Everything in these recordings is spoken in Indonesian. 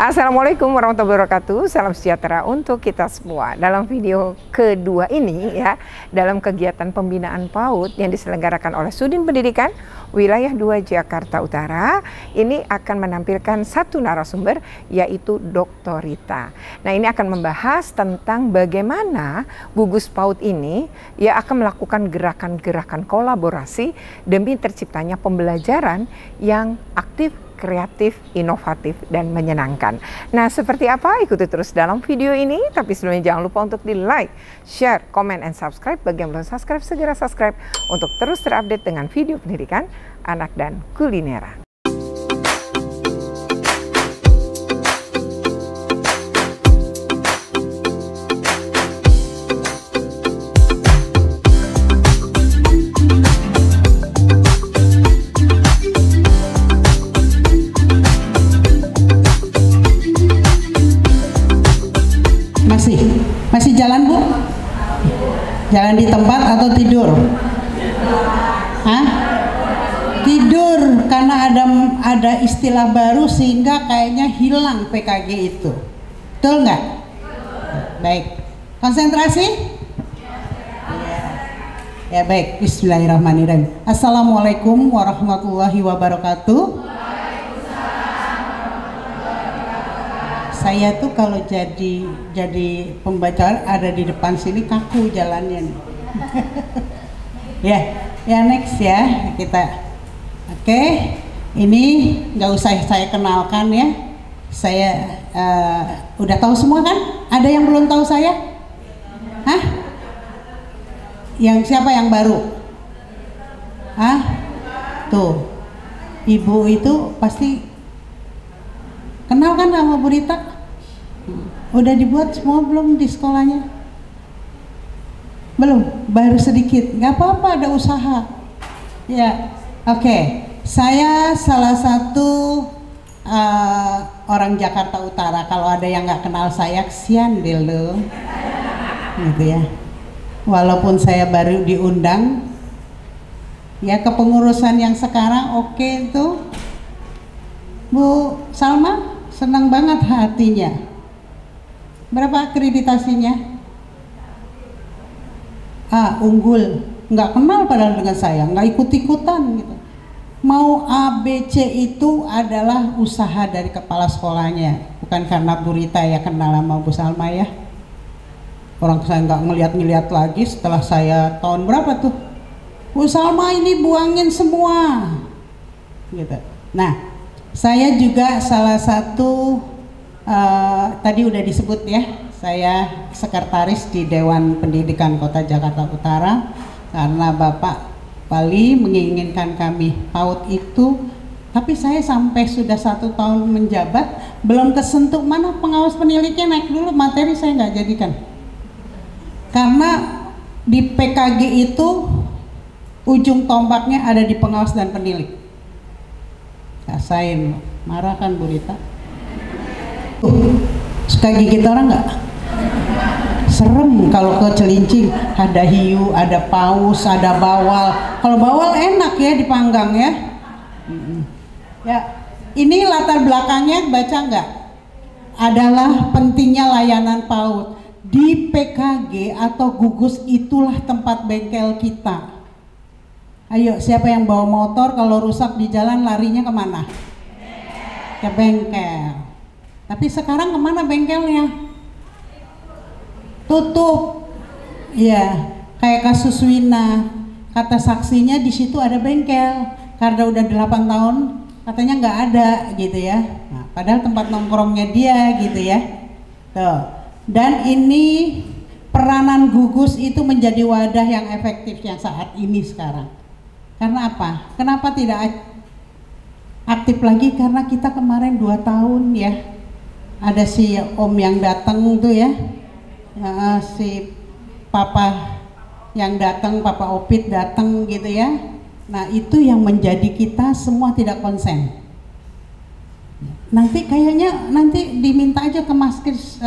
Assalamualaikum warahmatullahi wabarakatuh. Salam sejahtera untuk kita semua. Dalam video kedua ini ya, dalam kegiatan pembinaan PAUD yang diselenggarakan oleh Sudin Pendidikan Wilayah 2 Jakarta Utara, ini akan menampilkan satu narasumber, yaitu Dr. Rita. Nah, ini akan membahas tentang bagaimana gugus PAUD ini ya akan melakukan gerakan-gerakan kolaborasi demi terciptanya pembelajaran yang aktif, kreatif, inovatif, dan menyenangkan. Nah, seperti apa? Ikuti terus dalam video ini. Tapi sebelumnya jangan lupa untuk di like, share, comment, and subscribe. Bagi yang belum subscribe, segera subscribe untuk terus terupdate dengan video pendidikan, anak, dan kulineran. Masih jalan, Bu? Jalan di tempat atau tidur? Hah? Tidur, karena ada istilah baru sehingga kayaknya hilang PKG itu. Betul nggak? Baik. Konsentrasi? Ya baik, bismillahirrahmanirrahim. Assalamualaikum warahmatullahi wabarakatuh. Saya tuh kalau jadi pembaca ada di depan sini kaku jalannya nih. ya next ya kita. Oke, ini nggak usah saya kenalkan ya. Saya udah tahu semua kan? Ada yang belum tahu saya? Hah? Yang siapa yang baru? Hah? Tuh, Ibu itu pasti kenal kan sama Bu Rita? Udah dibuat semua belum di sekolahnya? Belum, baru sedikit. Nggak apa-apa, ada usaha. Ya, oke. Saya salah satu orang Jakarta Utara. Kalau ada yang nggak kenal saya, kesian deh lo. Gitu ya. Walaupun saya baru diundang, ya kepengurusan yang sekarang oke itu. Bu Salma senang banget hatinya. Berapa akreditasinya? Unggul. Nggak kenal padahal dengan saya, nggak ikut-ikutan gitu. Mau A, B, C itu adalah usaha dari kepala sekolahnya. Bukan karena Bu Rita ya kenal sama Bu Salma ya. Orang saya nggak ngeliat-ngeliat lagi setelah saya tahun berapa tuh. Bu Salma ini buangin semua. Gitu. Nah, saya juga salah satu tadi udah disebut ya, saya sekretaris di Dewan Pendidikan Kota Jakarta Utara karena Bapak Wali menginginkan kami PAUD itu, tapi saya sampai sudah 1 tahun menjabat belum kesentuh. Mana pengawas peniliknya? Naik dulu, materi saya nggak jadikan karena di PKG itu ujung tombaknya ada di pengawas dan penilik. Rasain, marah kan Bu Rita? Suka gigit orang nggak? Serem kalau ke Celincing, ada hiu, ada paus, ada bawal. Kalau bawal enak ya dipanggang ya. Ya, ini latar belakangnya baca nggak? Adalah pentingnya layanan PAUD. Di PKG atau gugus itulah tempat bengkel kita. Ayo, siapa yang bawa motor kalau rusak di jalan larinya kemana? Ke bengkel. Tapi sekarang kemana bengkelnya? Tutup. Ya, kayak kasus Wina. Kata saksinya di situ ada bengkel. Karena udah 8 tahun katanya nggak ada gitu ya. Nah, padahal tempat nongkrongnya dia gitu ya. Tuh. Dan ini peranan gugus itu menjadi wadah yang efektif yang saat ini sekarang. Karena apa? Kenapa tidak aktif lagi? Karena kita kemarin 2 tahun ya. Ada si Om yang datang tuh ya, si Papa yang datang, Papa Opit datang gitu ya. Nah itu yang menjadi kita semua tidak konsen. Nanti kayaknya nanti diminta aja ke Maskis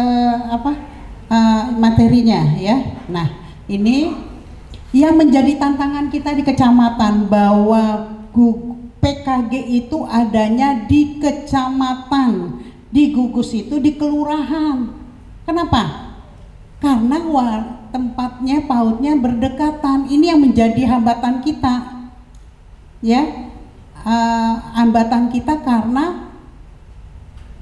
materinya ya. Nah ini yang menjadi tantangan kita di kecamatan bahwa PKG itu adanya di kecamatan di gugus itu di kelurahan. Kenapa? Karena tempatnya PAUD-nya berdekatan. Ini yang menjadi hambatan kita, ya, hambatan kita karena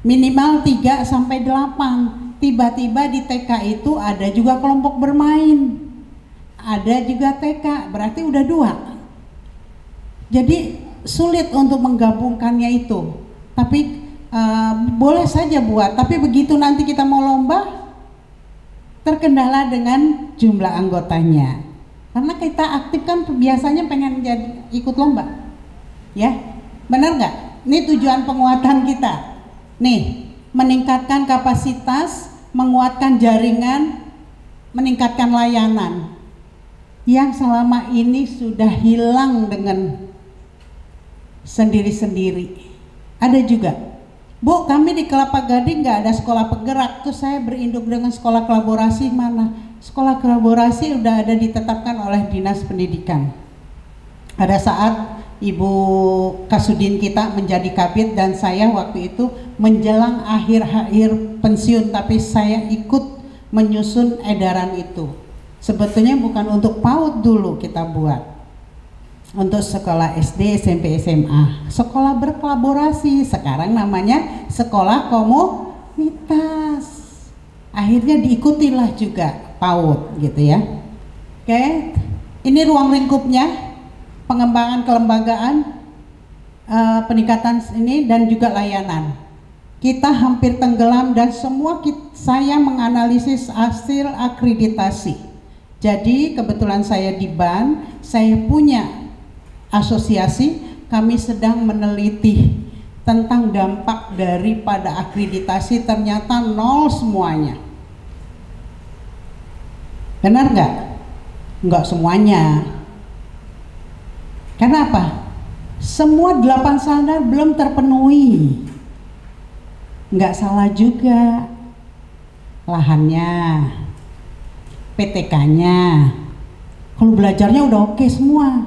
minimal 3 sampai 8. Tiba-tiba di TK itu ada juga kelompok bermain, ada juga TK, berarti udah 2. Jadi sulit untuk menggabungkannya itu. Tapi boleh saja buat, tapi begitu nanti kita mau lomba terkendala dengan jumlah anggotanya. Karena kita aktif kan biasanya pengen ikut lomba, ya, benar nggak? Ini tujuan penguatan kita. Nih, meningkatkan kapasitas, menguatkan jaringan, meningkatkan layanan yang selama ini sudah hilang dengan sendiri-sendiri. Ada juga, Bu, kami di Kelapa Gading nggak ada sekolah penggerak. Terus saya berinduk dengan sekolah kolaborasi. Mana? Sekolah kolaborasi udah ada ditetapkan oleh Dinas Pendidikan. Ada saat Ibu Kasudin kita menjadi kabid dan saya waktu itu menjelang akhir-akhir pensiun, tapi saya ikut menyusun edaran itu. Sebetulnya bukan untuk PAUD dulu kita buat, untuk sekolah SD, SMP, SMA, sekolah berkolaborasi. Sekarang namanya sekolah komunitas. Akhirnya diikutilah juga PAUD gitu ya. Oke, ini ruang lingkupnya, pengembangan kelembagaan, peningkatan ini dan juga layanan. Kita hampir tenggelam dan semua saya menganalisis hasil akreditasi. Jadi kebetulan saya di BAN, saya punya asosiasi, kami sedang meneliti tentang dampak daripada akreditasi, ternyata nol semuanya. Benar nggak? Nggak semuanya. Kenapa? Semua 8 standar belum terpenuhi. Nggak salah juga. Lahannya, PTK-nya, kalau belajarnya udah oke semua.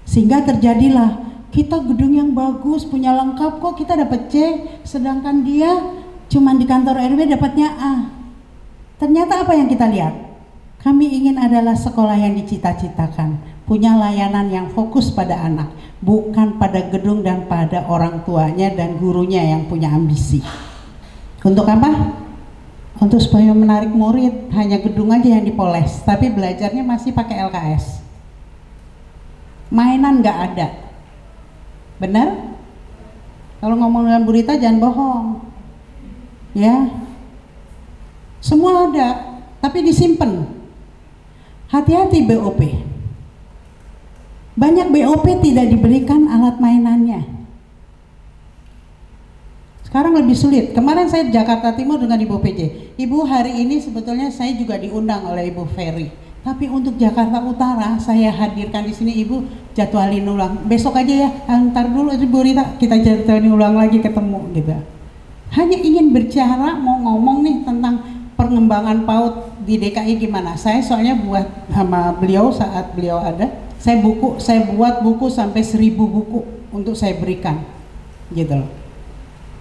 Sehingga terjadilah kita gedung yang bagus, punya lengkap, kok kita dapat C, sedangkan dia cuma di kantor RW dapatnya A. Ternyata apa yang kita lihat? Kami ingin adalah sekolah yang dicita-citakan, punya layanan yang fokus pada anak, bukan pada gedung dan pada orang tuanya dan gurunya yang punya ambisi. Untuk apa? Untuk supaya menarik murid, hanya gedung aja yang dipoles, tapi belajarnya masih pakai LKS. Mainan nggak ada, benar? Kalau ngomong dengan Bu Rita jangan bohong, ya. Semua ada, tapi disimpan. Hati-hati BOP. Banyak BOP tidak diberikan alat mainannya. Sekarang lebih sulit. Kemarin saya di Jakarta Timur dengan Ibu PJ. Ibu, hari ini sebetulnya saya juga diundang oleh Ibu Ferry. Tapi untuk Jakarta Utara saya hadirkan di sini, Ibu jadwalin ulang. Besok aja ya, antar dulu Ibu Rita, kita jadwalin ulang lagi ketemu gitu. Hanya ingin bicara, mau ngomong nih tentang pengembangan PAUD di DKI gimana. Saya soalnya buat sama beliau saat beliau ada, saya buat buku sampai 1000 buku untuk saya berikan, gitu loh.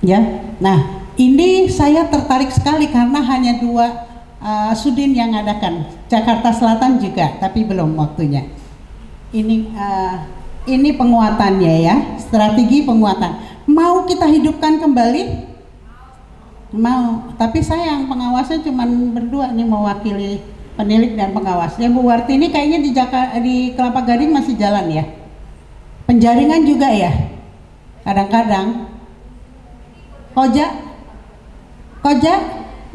Ya, nah ini saya tertarik sekali karena hanya 2 Sudin yang adakan, Jakarta Selatan juga, tapi belum waktunya. Ini penguatannya ya, strategi penguatan. Mau kita hidupkan kembali? Mau, tapi sayang pengawasnya cuma berdua nih mewakili penilik dan pengawas. Ya Bu Warti ini kayaknya di Kelapa Gading masih jalan ya. Penjaringan juga ya, kadang-kadang. Koja.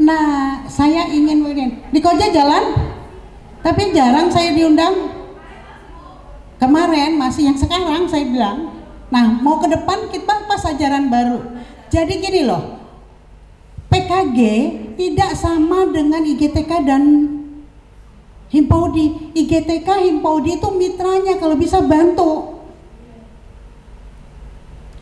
Nah, saya ingin di Koja jalan, tapi jarang saya diundang. Kemarin masih, yang sekarang saya bilang, nah mau ke depan kita pas ajaran baru. Jadi gini loh, PKG tidak sama dengan IGTK dan Himpaudi. IGTK, Himpaudi itu mitranya, kalau bisa bantu.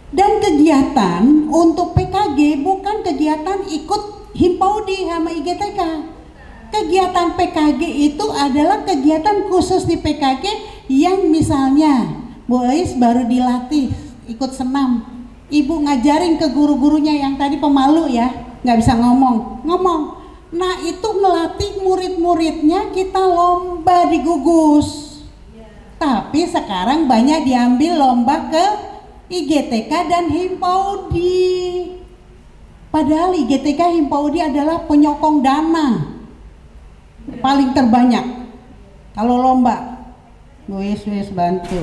Dan kegiatan untuk PKG bukan kegiatan ikut Himpaudi sama IGTK. Kegiatan PKG itu adalah kegiatan khusus di PKG yang misalnya Bu Ais baru dilatih ikut senam, ibu ngajarin ke guru-gurunya yang tadi pemalu ya, nggak bisa ngomong. Nah itu ngelatih murid-muridnya, kita lomba di gugus. Tapi sekarang banyak diambil lomba ke IGTK dan Himpaudi. Padahal IGTK Himpaudi adalah penyokong dana paling terbanyak. Kalau lomba, wis bantu,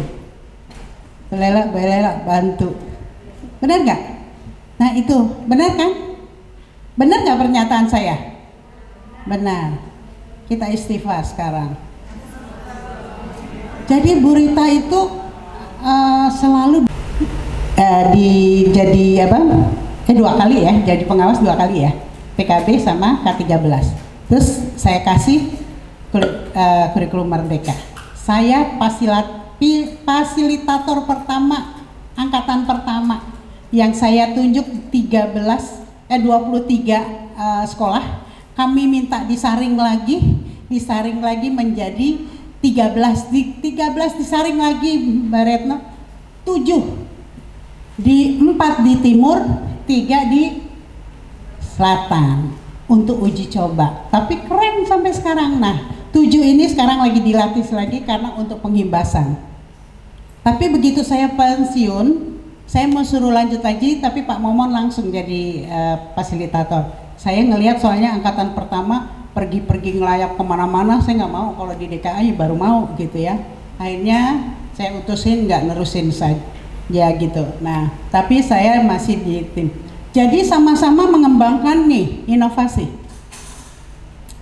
belela bantu. Benar nggak? Nah itu benar kan? Benar nggak pernyataan saya? Benar. Kita istighfar sekarang. Jadi Bu Rita itu selalu jadi apa? 2 kali ya, jadi pengawas 2 kali ya, PKB sama K13. Terus saya kasih kurikulum Merdeka. Saya fasilitator pertama, angkatan pertama yang saya tunjuk 23 sekolah. Kami minta disaring lagi menjadi 13 disaring lagi Mbak Retno, 7 4 di timur, 3 di selatan untuk uji coba. Tapi keren sampai sekarang. Nah 7 ini sekarang lagi dilatih lagi karena untuk penghimbasan. Tapi begitu saya pensiun, saya mau suruh lanjut lagi, tapi Pak Momon langsung jadi fasilitator. Saya ngelihat soalnya angkatan pertama pergi-pergi ngelayap kemana-mana, saya nggak mau. Kalau di DKI baru mau gitu ya. Akhirnya saya utusin nggak nerusin saja ya gitu. Nah tapi saya masih di tim. Jadi sama-sama mengembangkan nih inovasi.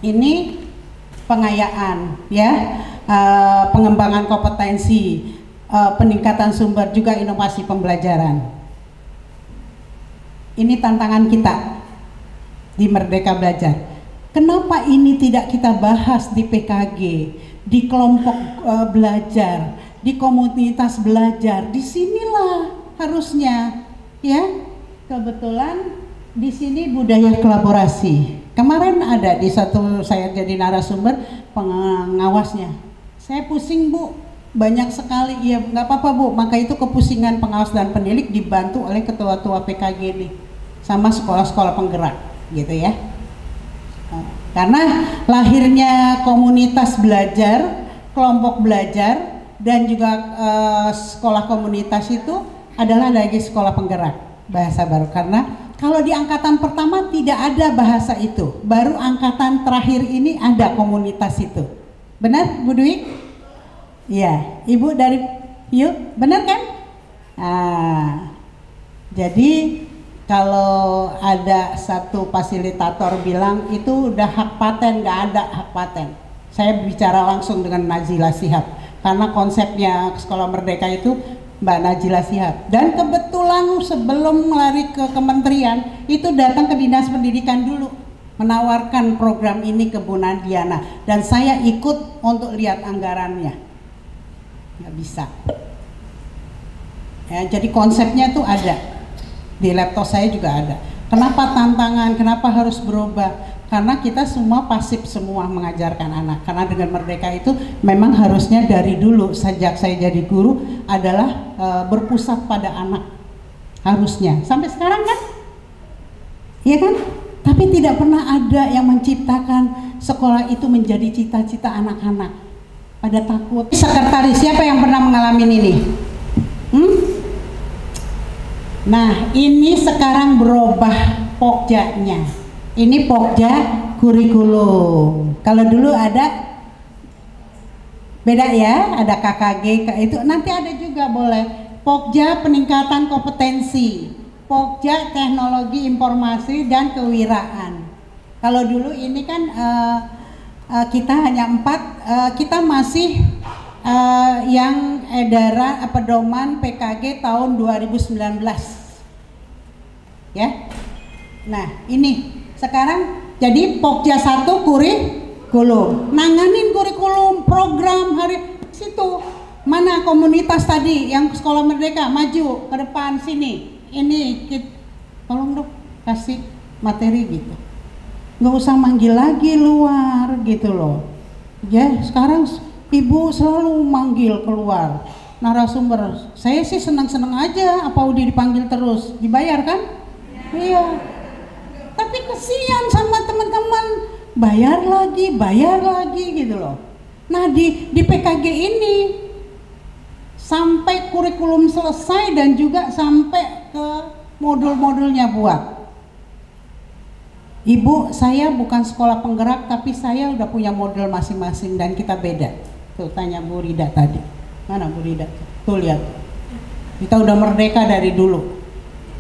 Ini pengayaan ya, pengembangan kompetensi, peningkatan sumber, juga inovasi pembelajaran. Ini tantangan kita di Merdeka Belajar. Kenapa ini tidak kita bahas di PKG, di kelompok belajar, di komunitas belajar? Disinilah harusnya ya. Kebetulan di sini budaya kolaborasi. Kemarin ada di satu, saya jadi narasumber pengawasnya. Saya pusing Bu, banyak sekali. Ya nggak apa-apa Bu, maka itu kepusingan pengawas dan pendidik dibantu oleh ketua-ketua PKG ini sama sekolah-sekolah penggerak gitu ya. Karena lahirnya komunitas belajar, kelompok belajar, dan juga sekolah komunitas itu adalah dari sekolah penggerak bahasa baru. Karena kalau di angkatan pertama tidak ada bahasa itu, baru angkatan terakhir ini ada komunitas itu. Benar Bu Dwi? Iya, Ibu dari yuk, benar kan? Jadi kalau ada satu fasilitator bilang itu udah hak paten, nggak ada hak paten. Saya bicara langsung dengan Najila Shihab karena konsepnya Sekolah Merdeka itu Mbak Najila Shihab. Dan kebetulan sebelum lari ke kementerian itu datang ke Dinas Pendidikan dulu menawarkan program ini ke Bu Nandiana, dan saya ikut untuk lihat anggarannya. Nggak bisa. Ya, jadi konsepnya tuh ada. Di laptop saya juga ada. Kenapa tantangan? Kenapa harus berubah? Karena kita semua pasif semua mengajarkan anak. Karena dengan Merdeka itu memang harusnya dari dulu sejak saya jadi guru adalah berpusat pada anak. Harusnya. Sampai sekarang kan? Iya kan? Tapi tidak pernah ada yang menciptakan sekolah itu menjadi cita-cita anak-anak. Pada takut. Sekretaris siapa yang pernah mengalami ini? Nah, ini sekarang berubah pokjanya. Ini pokja kurikulum. Kalau dulu ada beda ya, ada KKG itu nanti ada juga boleh. Pokja peningkatan kompetensi, pokja teknologi informasi dan kewiraan. Kalau dulu ini kan kita hanya 4, kita masih yang edaran pedoman PKG tahun 2019 ya. Nah ini sekarang jadi Pokja 1 kurikulum, nanganin kurikulum program hari situ. Mana komunitas tadi yang Sekolah Merdeka, maju ke depan sini, ini tolong dong kasih materi gitu, nggak usah manggil lagi luar gitu loh ya. Sekarang Ibu selalu manggil keluar, narasumber. Saya sih senang-senang aja, apa udah dipanggil terus, dibayar kan? Iya. Tapi kesian sama teman-teman, bayar lagi gitu loh. Nah di PKG ini sampai kurikulum selesai dan juga sampai ke modul-modulnya buat. Ibu, saya bukan sekolah penggerak, tapi saya udah punya model masing-masing dan kita beda. Tuh tanya Bu Rida tadi. Mana Bu Rida? Tuh lihat. Kita udah merdeka dari dulu.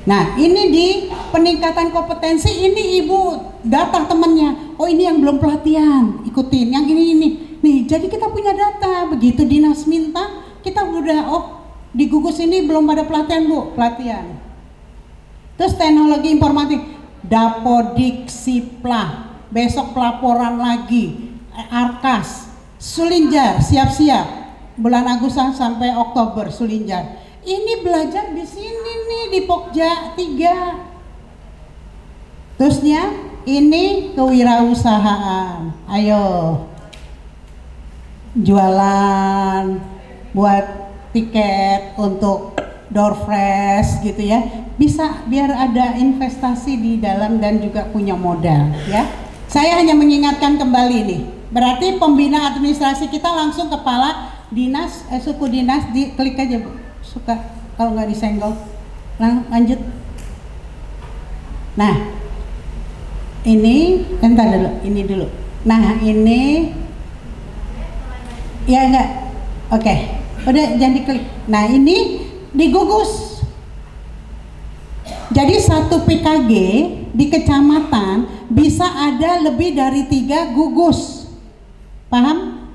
Nah ini di peningkatan kompetensi ini Ibu data temennya. Oh ini yang belum pelatihan, ikutin. Yang ini. Nih jadi kita punya data. Begitu dinas minta, kita udah di gugus ini belum ada pelatihan Bu, pelatihan. Terus teknologi informatik. Dapodik, Siplah, besok pelaporan lagi, Arkas, Sulinjar, siap-siap, bulan Agustus sampai Oktober Sulinjar. Ini belajar di sini nih di Pokja 3. Terusnya ini kewirausahaan, ayo jualan, buat tiket untuk door fresh gitu ya, bisa biar ada investasi di dalam dan juga punya modal ya. Saya hanya mengingatkan kembali nih, berarti pembina administrasi kita langsung kepala dinas, suku dinas, klik aja Bu, suka kalau nggak disenggol. Lanjut. Nah ini entar dulu, ini dulu. Nah ini ya enggak, oke, udah jangan diklik. Nah ini digugus. Jadi satu PKG di kecamatan bisa ada lebih dari 3 gugus, paham?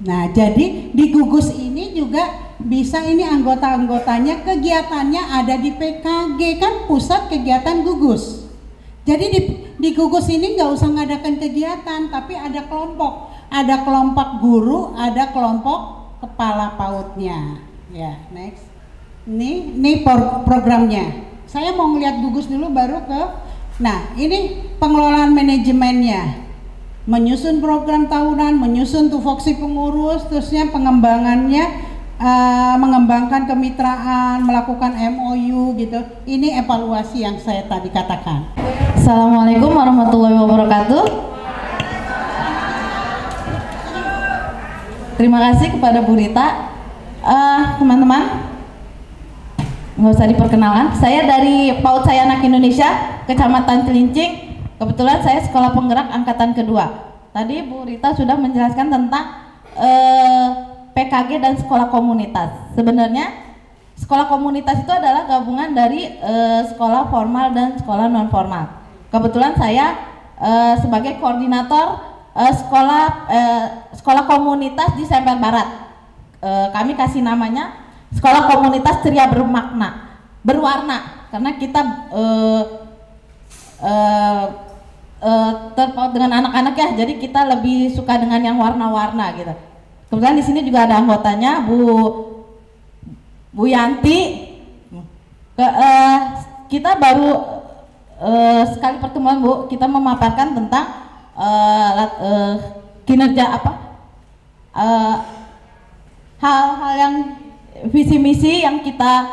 Nah jadi di gugus ini juga bisa, ini anggota-anggotanya kegiatannya ada di PKG kan, pusat kegiatan gugus. Jadi di gugus ini nggak usah ngadakan kegiatan, tapi ada kelompok guru, ada kelompok kepala PAUD-nya. Ya, next. Ini programnya. Saya mau ngeliat gugus dulu baru ke. Nah, ini pengelolaan manajemennya. Menyusun program tahunan, menyusun tupoksi pengurus, terusnya pengembangannya, mengembangkan kemitraan, melakukan MOU gitu. Ini evaluasi yang saya tadi katakan. Assalamualaikum warahmatullahi wabarakatuh. Terima kasih kepada Bu Rita. Teman-teman, nggak usah diperkenalkan, saya dari PAUD Saya Anak Indonesia, Kecamatan Cilincing. Kebetulan saya sekolah penggerak angkatan kedua. Tadi Bu Rita sudah menjelaskan tentang PKG dan sekolah komunitas. Sebenarnya sekolah komunitas itu adalah gabungan dari sekolah formal dan sekolah non formal. Kebetulan saya sebagai koordinator sekolah komunitas di Semper Barat. Kami kasih namanya Sekolah Komunitas Ceria Berwarna, karena kita terpaut dengan anak-anak ya, jadi kita lebih suka dengan yang warna-warna gitu. Kebetulan di sini juga ada anggotanya Bu Yanti. Kita baru sekali pertemuan Bu, kita memaparkan tentang kinerja hal-hal yang visi misi yang kita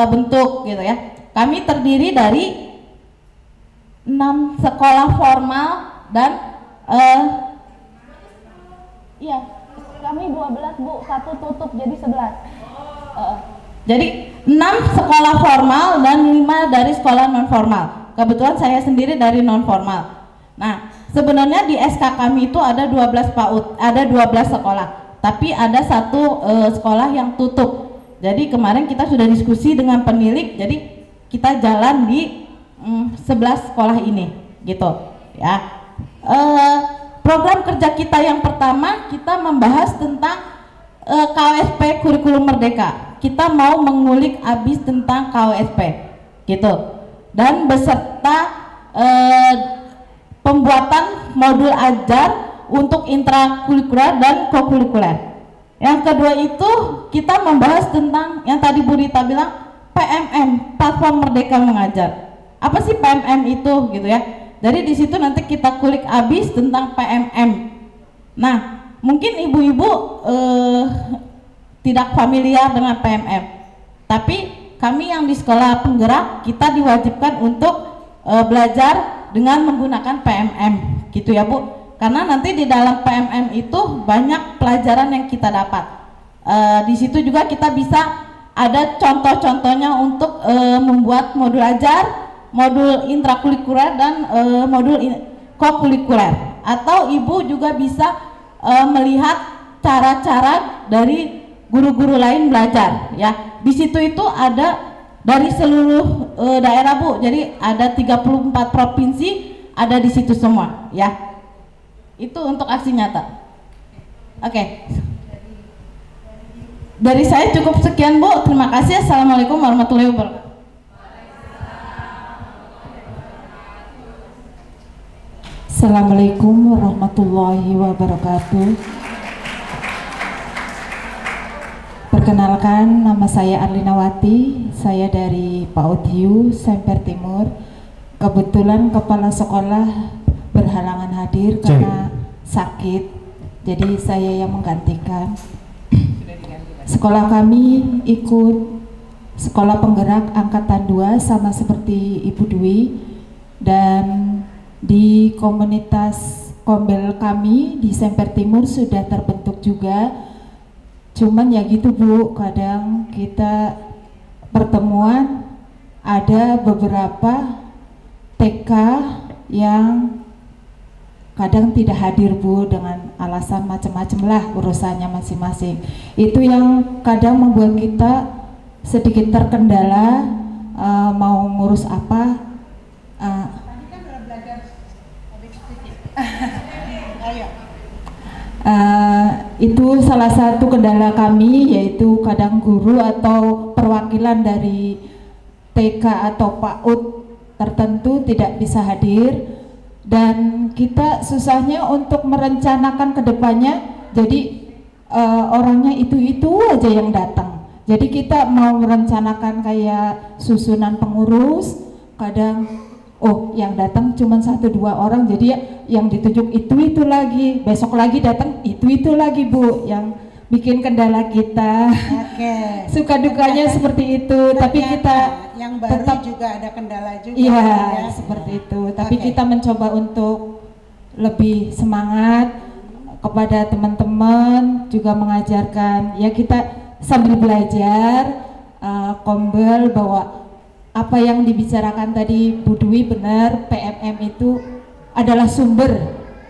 bentuk gitu ya. Kami terdiri dari 6 sekolah formal dan iya, kami 12 Bu, 1 tutup jadi 11. Jadi 6 sekolah formal dan 5 dari sekolah non formal. Kebetulan saya sendiri dari non formal. Nah, sebenarnya di SK kami itu ada 12 PAUD, ada 12 sekolah. Tapi ada 1 sekolah yang tutup. Jadi kemarin kita sudah diskusi dengan penilik, jadi kita jalan di 11 sekolah ini, gitu ya. Program kerja kita yang pertama, kita membahas tentang KOSP Kurikulum Merdeka. Kita mau mengulik abis tentang KOSP, gitu. Dan beserta pembuatan modul ajar untuk intrakurikuler dan kokurikuler. Yang kedua itu kita membahas tentang yang tadi Bu Rita bilang, PMM, Platform Merdeka Mengajar. Apa sih PMM itu gitu ya? Jadi di situ nanti kita kulik abis tentang PMM. Nah, mungkin ibu-ibu tidak familiar dengan PMM. Tapi kami yang di sekolah penggerak kita diwajibkan untuk belajar dengan menggunakan PMM, gitu ya Bu. Karena nanti di dalam PMM itu banyak pelajaran yang kita dapat. Di situ juga kita bisa ada contoh-contohnya untuk membuat modul ajar, modul intrakurikuler dan modul kokurikuler. Atau Ibu juga bisa melihat cara-cara dari guru-guru lain belajar ya. Di situ itu ada dari seluruh daerah Bu. Jadi ada 34 provinsi ada di situ semua ya. Itu untuk aksi nyata. Oke. Dari saya cukup sekian Bu. Terima kasih. Assalamualaikum warahmatullahi wabarakatuh. Assalamualaikum warahmatullahi wabarakatuh. Perkenalkan, nama saya Arlinawati. Saya dari PAUD Hiu, Semper Timur. Kebetulan kepala sekolah berhalangan hadir karena sakit, jadi saya yang menggantikan. Sekolah kami ikut sekolah penggerak angkatan 2 sama seperti Ibu Dwi, dan di komunitas Kombel kami di Semper Timur sudah terbentuk juga. Cuman ya gitu Bu, kadang kita pertemuan ada beberapa TK yang kadang tidak hadir Bu, dengan alasan macam-macam lah urusannya masing-masing. Itu yang kadang membuat kita sedikit terkendala, mau ngurus apa. Itu salah satu kendala kami, yaitu kadang guru atau perwakilan dari TK atau PAUD tertentu tidak bisa hadir, dan kita susahnya untuk merencanakan ke depannya. Jadi orangnya itu aja yang datang. Jadi kita mau merencanakan kayak susunan pengurus, kadang yang datang cuma 1-2 orang, jadi yang ditunjuk itu lagi, besok lagi datang itu lagi Bu, yang bikin kendala kita. Oke. Suka dukanya seperti itu. Tapi kita yang baru tetap juga ada kendala juga. Iya, ya. seperti itu. Tapi kita mencoba untuk lebih semangat kepada teman-teman, juga mengajarkan ya, kita sambil belajar Kombel, bahwa apa yang dibicarakan tadi Bu Dwi benar, PMM itu adalah sumber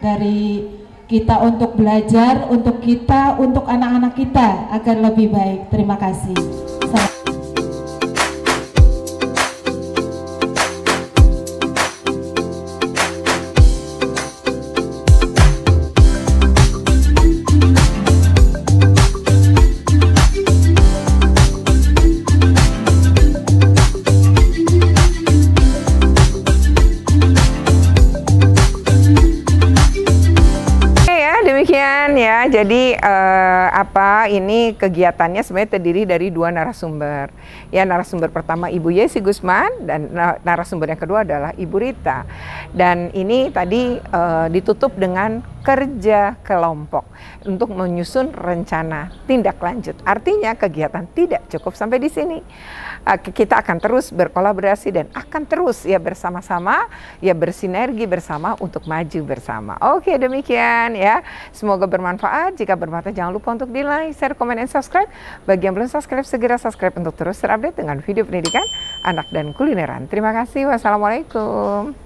dari kita untuk belajar, untuk kita, untuk anak-anak kita agar lebih baik. Terima kasih. Demikian ya, jadi ini kegiatannya sebenarnya terdiri dari 2 narasumber. Ya, narasumber pertama Ibu Yesi Gusman, dan narasumber yang kedua adalah Ibu Rita. Dan ini tadi ditutup dengan kerja kelompok untuk menyusun rencana tindak lanjut. Artinya kegiatan tidak cukup sampai di sini. Kita akan terus berkolaborasi dan akan terus ya bersama-sama, ya bersinergi bersama untuk maju bersama. Oke, demikian ya. Semoga bermanfaat. Jika bermanfaat jangan lupa untuk di like, share, komen, dan subscribe. Bagi yang belum subscribe, segera subscribe untuk terus terupdate dengan video pendidikan anak dan kulineran. Terima kasih. Wassalamualaikum.